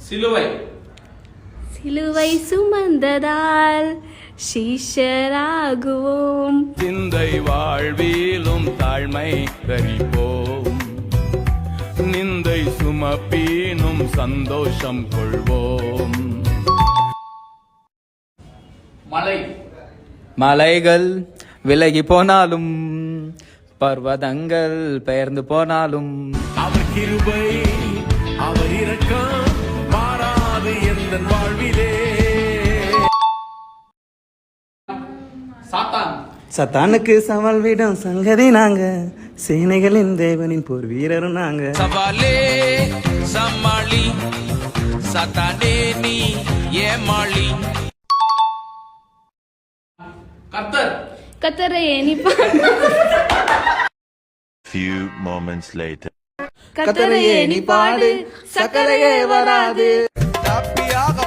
சிலுவை. சிலுவை சுமந்ததால் சீஷராகுவோம். சிந்தை வாழ்விலும் தாழ்மை கரிப்போம். நிந்தை சுமப்பீனும் சந்தோஷம் கொள்வோம். மலை. மலைகள் விலகி போனாலும் பர்வதங்கள் பெயர்ந்து போனாலும் அவர் கிருபை அவர் இரக்கம் மாறாது எந்த வாழ்விலே. சாத்தான். சத்தானுக்கு சவால் விடும் சங்கதி நாங்க, சேனைகளின் தேவனின் போர் வீரரும் நாங்க. சவாலே சமாளி சத்தானே நீ ஏமாளி. கர்த்தர். கர்த்தரையே நீ பாடு. Few moments later. கர்த்தரையே நீ பாடு, சக்கரையே வராது. தப்பியாக